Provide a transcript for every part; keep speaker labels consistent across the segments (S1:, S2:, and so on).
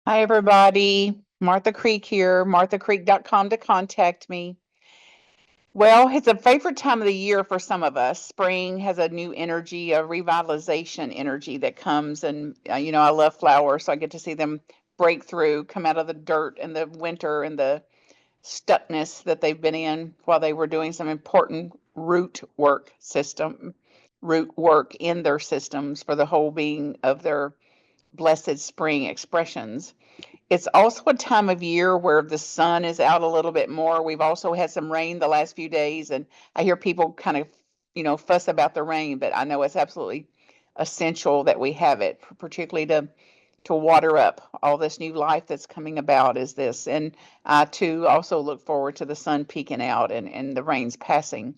S1: Hi, everybody. Martha Creek here, marthacreek.com to contact me. Well, it's a favorite time of the year for some of us. Spring has a new energy, a revitalization energy that comes. And, I love flowers, so I get to see them break through, come out of the dirt and the winter and the stuckness that they've been in while they were doing some important root work in their systems for the whole being of their blessed spring expressions. It's also a time of year where the sun is out a little bit more. We've also had some rain the last few days, and I hear people kind of, fuss about the rain, but I know it's absolutely essential that we have it, particularly to water up all this new life that's coming about is this. And I too also look forward to the sun peeking out and the rains passing.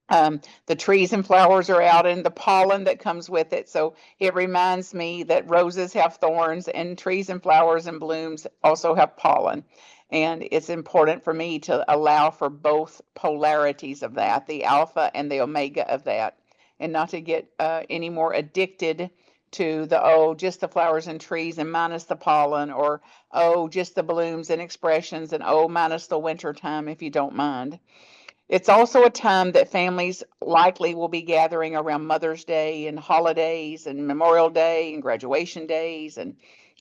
S1: The trees and flowers are out and the pollen that comes with it. So it reminds me that roses have thorns and trees and flowers and blooms also have pollen. And it's important for me to allow for both polarities of that, the alpha and the omega of that, and not to get any more addicted to just the flowers and trees and minus the pollen, or, just the blooms and expressions, and, minus the winter time if you don't mind. It's also a time that families likely will be gathering around Mother's Day and holidays and Memorial Day and graduation days and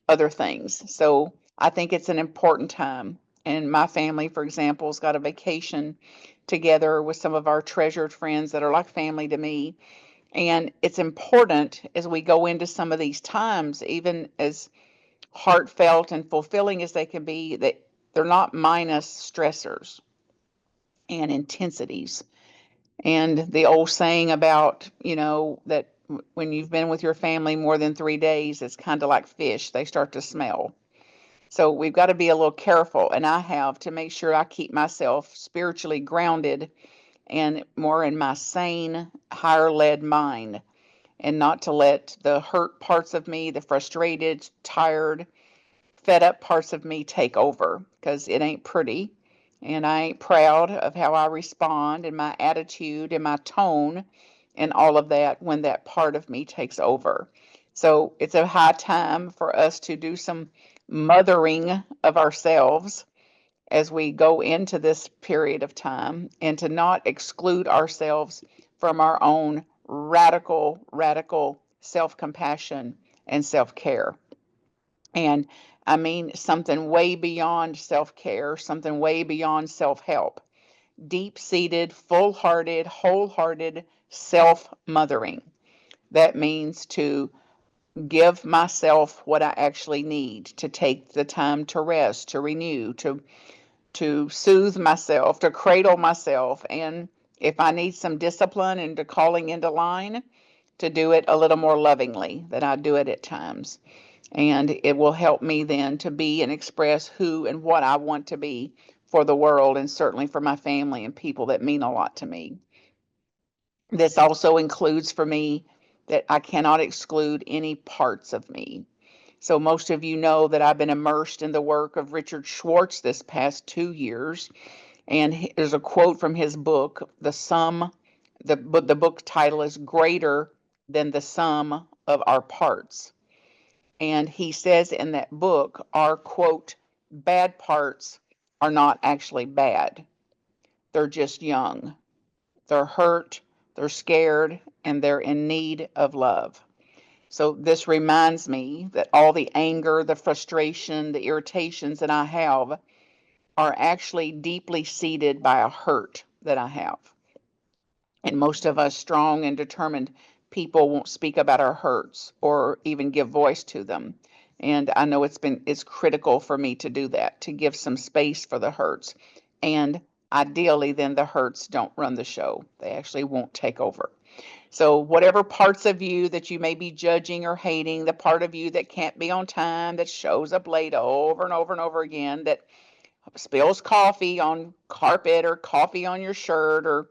S1: other things. So I think it's an important time. And my family, for example, has got a vacation together with some of our treasured friends that are like family to me. And it's important as we go into some of these times, even as heartfelt and fulfilling as they can be, that they're not minus stressors and intensities. And the old saying about, that when you've been with your family more than 3 days, it's kind of like fish, they start to smell. So we've got to be a little careful, and I have to make sure I keep myself spiritually grounded and more in my sane, higher led mind, and not to let the hurt parts of me, the frustrated, tired, fed up parts of me take over, because it ain't pretty. And I ain't proud of how I respond and my attitude and my tone and all of that when that part of me takes over. So it's a high time for us to do some mothering of ourselves as we go into this period of time, and to not exclude ourselves from our own radical self compassion and self care. And I mean something way beyond self care, something way beyond self help. Deep seated, full hearted, wholehearted self mothering. That means to give myself what I actually need, to take the time to rest, to renew, to soothe myself, to cradle myself. And if I need some discipline and to calling into line, to do it a little more lovingly than I do it at times. And it will help me then to be and express who and what I want to be for the world, and certainly for my family and people that mean a lot to me. This also includes for me that I cannot exclude any parts of me. So most of you know that I've been immersed in the work of Richard Schwartz this past 2 years. And there's a quote from his book, the book title is Greater Than the Sum of Our Parts. And he says in that book, our quote, bad parts are not actually bad. They're just young. They're hurt, they're scared, and they're in need of love. So this reminds me that all the anger, the frustration, the irritations that I have are actually deeply seated by a hurt that I have. And most of us strong and determined people won't speak about our hurts or even give voice to them. And I know it's critical for me to do that, to give some space for the hurts. And ideally then the hurts don't run the show. They actually won't take over. So whatever parts of you that you may be judging or hating, the part of you that can't be on time, that shows up late over and over and over again, that spills coffee on carpet or coffee on your shirt, or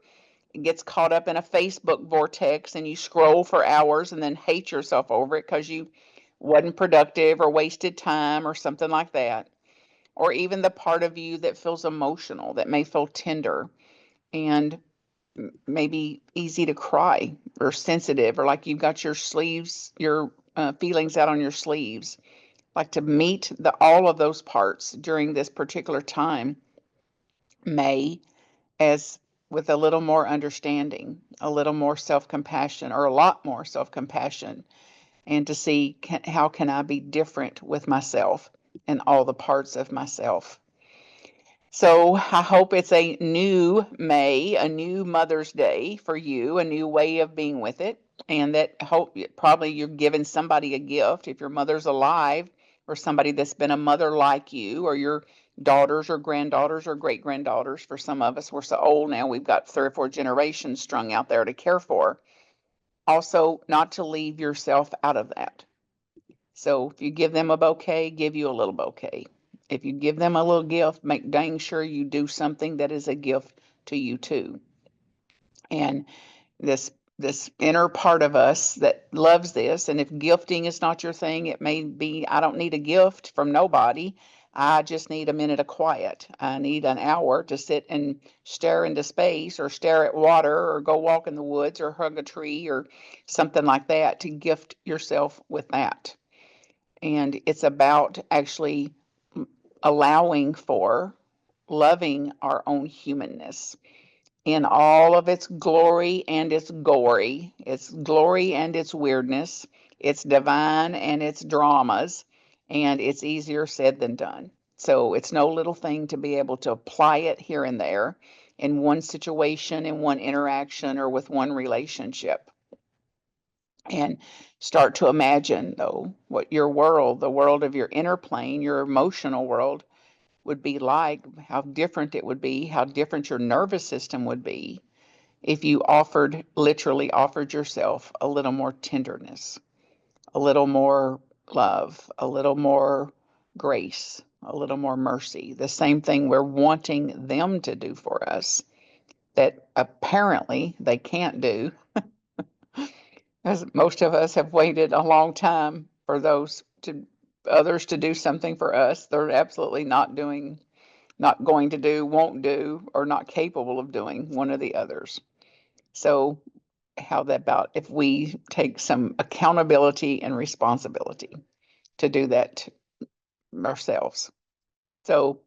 S1: gets caught up in a Facebook vortex and you scroll for hours and then hate yourself over it because you wasn't productive or wasted time or something like that. Or even the part of you that feels emotional, that may feel tender and maybe easy to cry, or sensitive, or like you've got your sleeves, your feelings out on your sleeves. like to meet all of those parts during this particular time, May, as with a little more understanding, a little more self-compassion, or a lot more self-compassion, and to see how can I be different with myself and all the parts of myself. So I hope it's a new May, a new Mother's Day for you, a new way of being with it. And that hope probably you're giving somebody a gift if your mother's alive, or somebody that's been a mother like you, or your daughters or granddaughters or great granddaughters. For some of us, we're so old now, we've got 3 or 4 generations strung out there to care for. Also, not to leave yourself out of that. So if you give them a bouquet, give you a little bouquet. If you give them a little gift, make dang sure you do something that is a gift to you too. And this inner part of us that loves this, and if gifting is not your thing, it may be, I don't need a gift from nobody. I just need a minute of quiet. I need an hour to sit and stare into space, or stare at water, or go walk in the woods, or hug a tree, or something like that, to gift yourself with that. And it's about actually allowing for loving our own humanness in all of its glory and its gory, its glory and its weirdness, its divine and its dramas, and it's easier said than done. So it's no little thing to be able to apply it here and there in one situation, in one interaction, or with one relationship. And start to imagine, though, what your world, the world of your inner plane, your emotional world, would be like, how different it would be, how different your nervous system would be if you literally offered yourself a little more tenderness, a little more love, a little more grace, a little more mercy. The same thing we're wanting them to do for us that apparently they can't do, as most of us have waited a long time for others to do something for us. They're absolutely not going to do, won't do, or not capable of doing one of the others. So how about if we take some accountability and responsibility to do that ourselves? So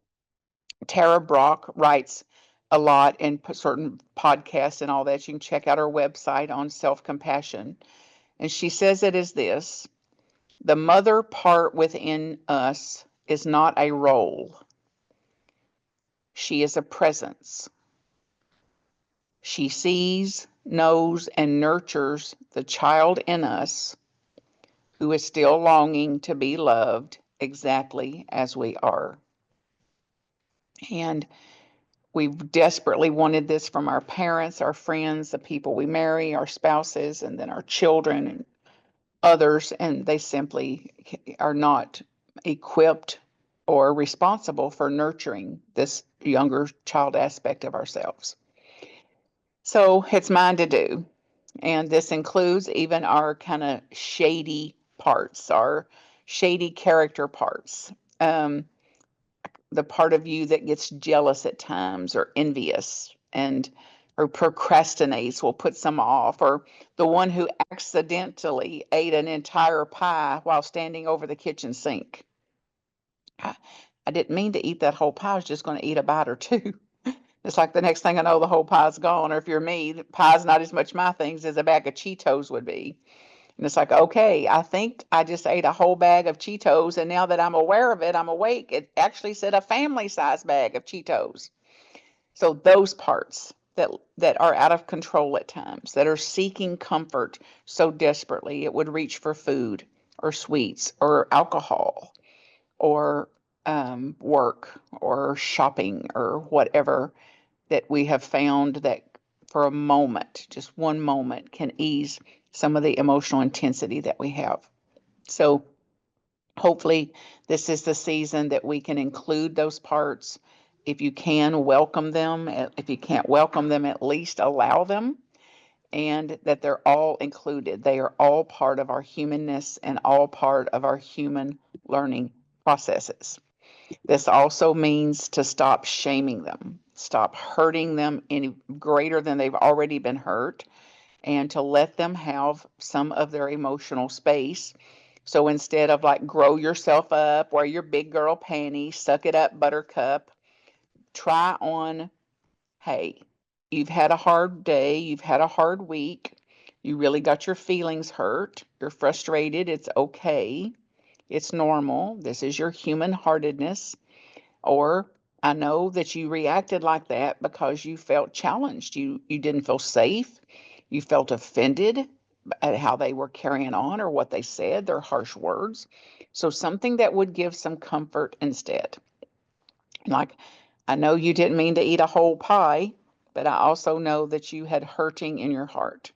S1: Tara Brock writes a lot in certain podcasts and all that. You can check out her website on self-compassion. And she says it is this: the mother part within us is not a role. She is a presence. She sees, knows, and nurtures the child in us who is still longing to be loved exactly as we are. And we've desperately wanted this from our parents, our friends, the people we marry, our spouses, and then our children and others, and they simply are not equipped or responsible for nurturing this younger child aspect of ourselves. So it's mine to do. And this includes even our kind of shady parts, our shady character parts. The part of you that gets jealous at times, or envious, and or procrastinates, will put some off, or the one who accidentally ate an entire pie while standing over the kitchen sink. I didn't mean to eat that whole pie. I was just going to eat a bite or two. It's like the next thing I know, the whole pie's gone. Or if you're me, pie's not as much my things as a bag of Cheetos would be. And it's like, okay, I think I just ate a whole bag of Cheetos, and now that I'm aware of it, I'm awake. It actually said a family-size bag of Cheetos. So those parts that are out of control at times, that are seeking comfort so desperately, it would reach for food or sweets or alcohol or work or shopping or whatever, that we have found that for a moment, just one moment, can ease some of the emotional intensity that we have. So hopefully this is the season that we can include those parts. If you can, welcome them. If you can't welcome them, at least allow them, and that they're all included. They are all part of our humanness and all part of our human learning processes. This also means to stop shaming them, stop hurting them any greater than they've already been hurt, and to let them have some of their emotional space So instead of like grow yourself up, wear your big girl panties, suck it up, buttercup, try on, hey, you've had a hard day, you've had a hard week, you really got your feelings hurt, you're frustrated, it's okay, it's normal, this is your human heartedness. Or I know that you reacted like that because you felt challenged, you didn't feel safe, you felt offended at how they were carrying on or what they said, their harsh words. So something that would give some comfort instead. Like, I know you didn't mean to eat a whole pie, but I also know that you had hurting in your heart.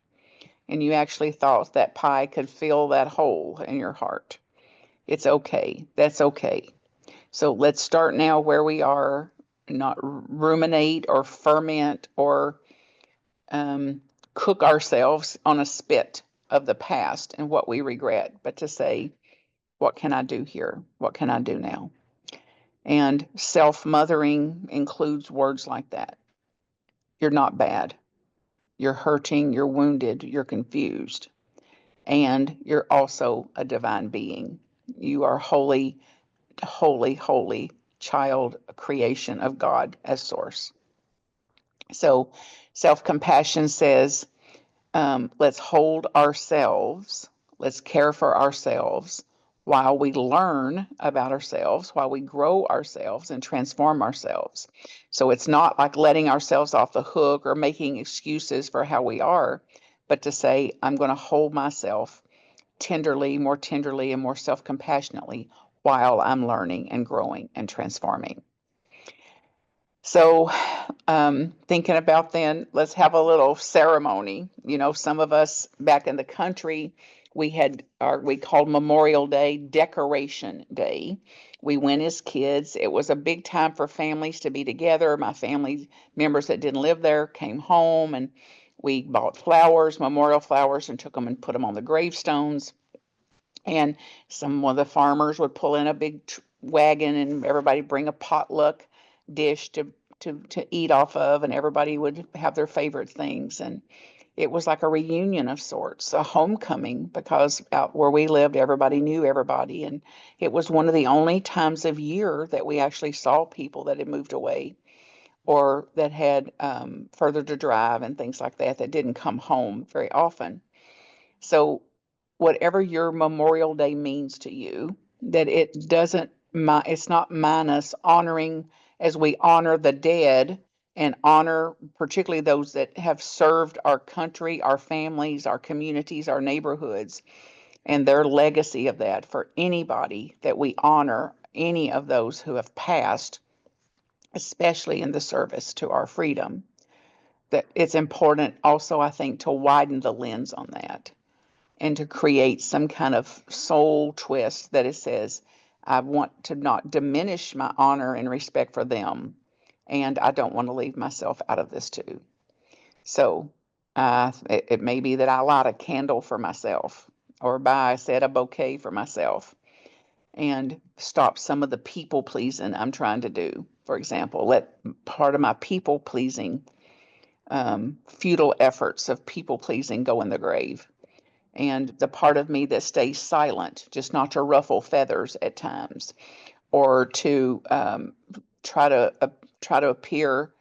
S1: And you actually thought that pie could fill that hole in your heart. It's okay. That's okay. So let's start now where we are, not ruminate or ferment or um, cook ourselves on a spit of the past and what we regret, but to say, what can I do here? What can I do now? And self-mothering includes words like that. You're not bad. You're hurting, you're wounded, you're confused. And you're also a divine being. You are holy, holy, holy child creation of God as source. So self-compassion says, let's hold ourselves, let's care for ourselves while we learn about ourselves, while we grow ourselves and transform ourselves. So it's not like letting ourselves off the hook or making excuses for how we are, but to say, I'm going to hold myself tenderly, and more self compassionately while I'm learning and growing and transforming. So, thinking about then, let's have a little ceremony. You know, some of us back in the country, we called Memorial Day Decoration Day. We went as kids. It was a big time for families to be together. My family members that didn't live there came home, and we bought flowers, memorial flowers, and took them and put them on the gravestones. And some of the farmers would pull in a big wagon, and everybody bring a potluck dish to eat off of, and everybody would have their favorite things. And it was like a reunion of sorts, a homecoming, because out where we lived, everybody knew everybody. And it was one of the only times of year that we actually saw people that had moved away or that had further to drive and things like that that didn't come home very often. So whatever your Memorial Day means to you, that it doesn't, it's not minus honoring as we honor the dead and honor particularly those that have served our country, our families, our communities, our neighborhoods, and their legacy of that. For anybody that we honor, any of those who have passed, especially in the service to our freedom, that it's important also, I think, to widen the lens on that and to create some kind of soul twist that it says, I want to not diminish my honor and respect for them, and I don't want to leave myself out of this too. So it may be that I light a candle for myself or buy, a bouquet for myself and stop some of the people pleasing I'm trying to do. For example, let part of my people pleasing, futile efforts of people pleasing go in the grave, and the part of me that stays silent, just not to ruffle feathers at times, or to try to appear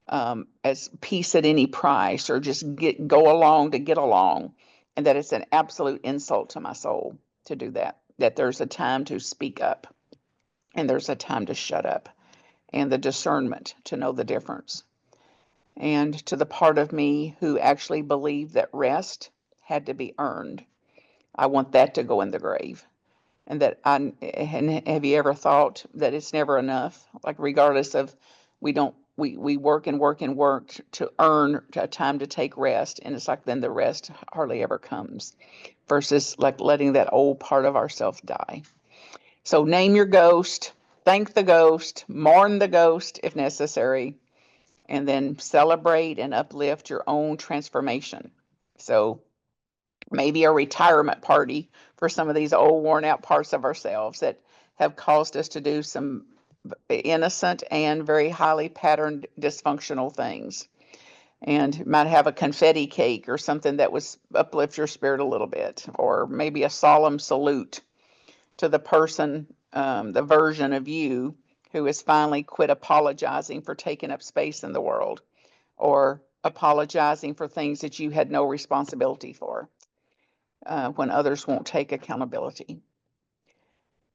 S1: as peace at any price, or just go along to get along, and that it's an absolute insult to my soul to do that. That there's a time to speak up, and there's a time to shut up, and the discernment to know the difference. And to the part of me who actually believed that rest had to be earned, I want that to go in the grave. And have you ever thought that it's never enough? Like, regardless of, we work and work and work to earn a time to take rest. And it's like, then the rest hardly ever comes, versus like letting that old part of ourselves die. So name your ghost, thank the ghost, mourn the ghost if necessary, and then celebrate and uplift your own transformation. So maybe a retirement party for some of these old worn out parts of ourselves that have caused us to do some innocent and very highly patterned dysfunctional things. And you might have a confetti cake or something that was uplift your spirit a little bit, or maybe a solemn salute to the person, the version of you who has finally quit apologizing for taking up space in the world, or apologizing for things that you had no responsibility for, when others won't take accountability.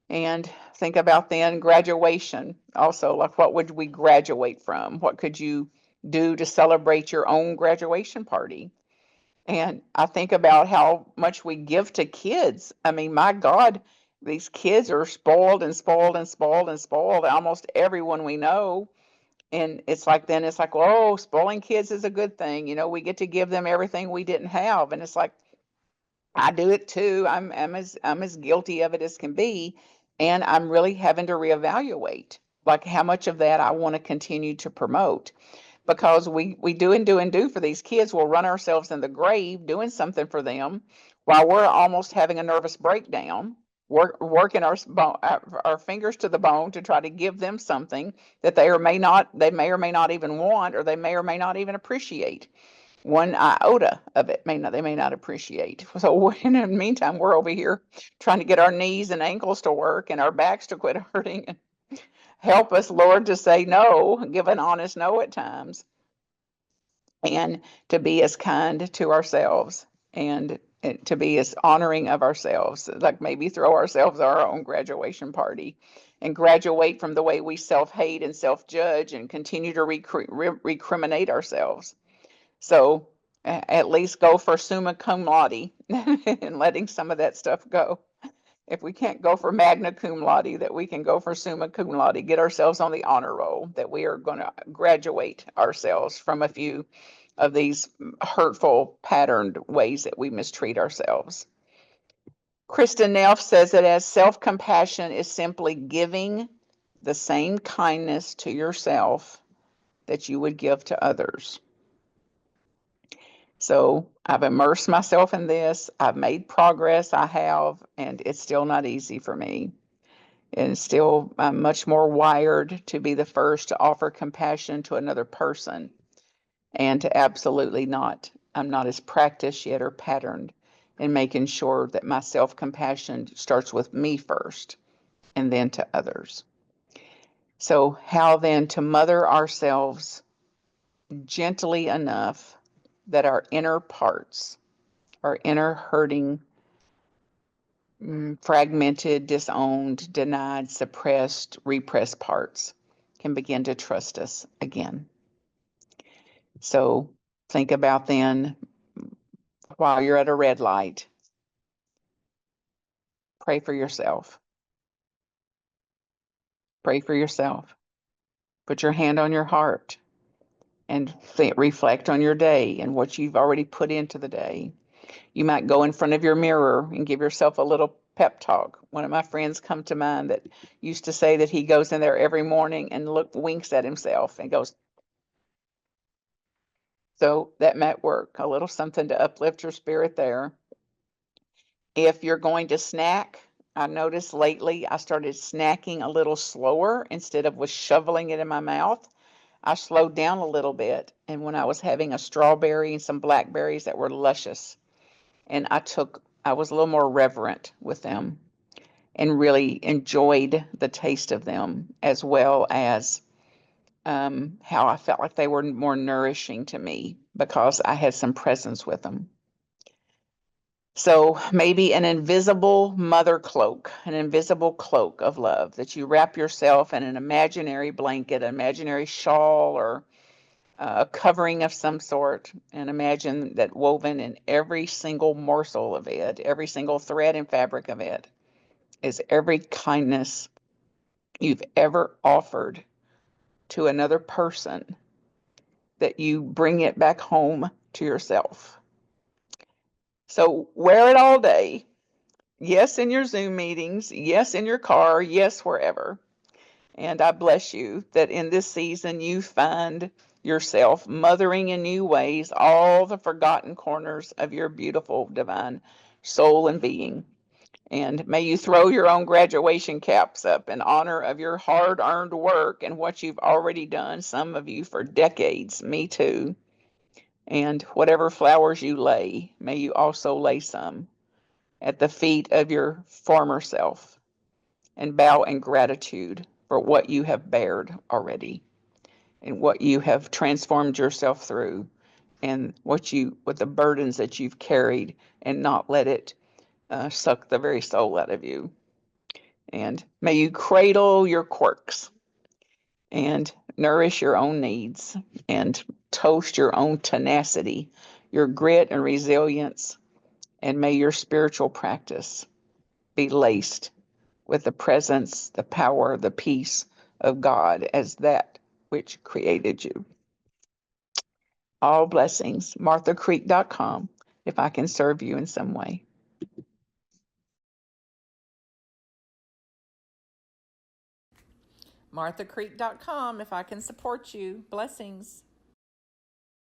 S1: And think about then graduation also, like what would we graduate from? What could you do to celebrate your own graduation party? And I think about how much we give to kids. I mean, my God, these kids are spoiled and spoiled and spoiled and spoiled. Almost everyone we know. And it's like, then it's like, oh, spoiling kids is a good thing. You know, we get to give them everything we didn't have. And it's like, I do it too. I'm as guilty of it as can be. And I'm really having to reevaluate like how much of that I want to continue to promote, because we do and do and do for these kids. We'll run ourselves in the grave doing something for them while we're almost having a nervous breakdown, working our fingers to the bone to try to give them something that they may or may not even want, or they may or may not even appreciate. One iota of it they may not appreciate. So in the meantime, we're over here trying to get our knees and ankles to work and our backs to quit hurting. Help us, Lord, to say no, give an honest no at times, and to be as kind to ourselves, and to be as honoring of ourselves, like maybe throw ourselves our own graduation party and graduate from the way we self-hate and self-judge and continue to recriminate ourselves. So at least go for summa cum laude and letting some of that stuff go. If we can't go for magna cum laude, that we can go for summa cum laude, get ourselves on the honor roll, that we are going to graduate ourselves from a few of these hurtful patterned ways that we mistreat ourselves. Kristen Neff says that as self-compassion is simply giving the same kindness to yourself that you would give to others. So I've immersed myself in this. I've made progress. I have, and it's still not easy for me. And still, I'm much more wired to be the first to offer compassion to another person, and to absolutely not. I'm not as practiced yet or patterned in making sure that my self-compassion starts with me first and then to others. So how then to mother ourselves gently enough that our inner parts, our inner hurting, fragmented, disowned, denied, suppressed, repressed parts can begin to trust us again. So think about then, while you're at a red light, pray for yourself. Pray for yourself. Put your hand on your heart and reflect on your day and what you've already put into the day. You might go in front of your mirror and give yourself a little pep talk. One of my friends come to mind that used to say that he goes in there every morning and winks at himself and goes. So that might work. A little something to uplift your spirit there. If you're going to snack, I noticed lately I started snacking a little slower instead of with shoveling it in my mouth. I slowed down a little bit. And when I was having a strawberry and some blackberries that were luscious, and I was a little more reverent with them and really enjoyed the taste of them, as well as how I felt like they were more nourishing to me because I had some presence with them. So maybe an invisible mother cloak, an invisible cloak of love that you wrap yourself in, an imaginary blanket, an imaginary shawl, or a covering of some sort, and imagine that woven in every single morsel of it, every single thread and fabric of it, is every kindness you've ever offered to another person, that you bring it back home to yourself. So wear it all day. Yes, in your Zoom meetings. Yes, in your car. Yes, wherever. And I bless you that in this season you find yourself mothering in new ways all the forgotten corners of your beautiful divine soul and being. And may you throw your own graduation caps up in honor of your hard-earned work and what you've already done, some of you for decades, me too. And whatever flowers you lay, may you also lay some at the feet of your former self, and bow in gratitude for what you have bared already and what you have transformed yourself through and what the burdens that you've carried and not let it suck the very soul out of you. And may you cradle your quirks and nourish your own needs and toast your own tenacity, your grit and resilience. And may your spiritual practice be laced with the presence, the power, the peace of God as that which created you. All blessings. marthacreek.com if I can serve you in some way.
S2: marthacreek.com if I can support you. Blessings.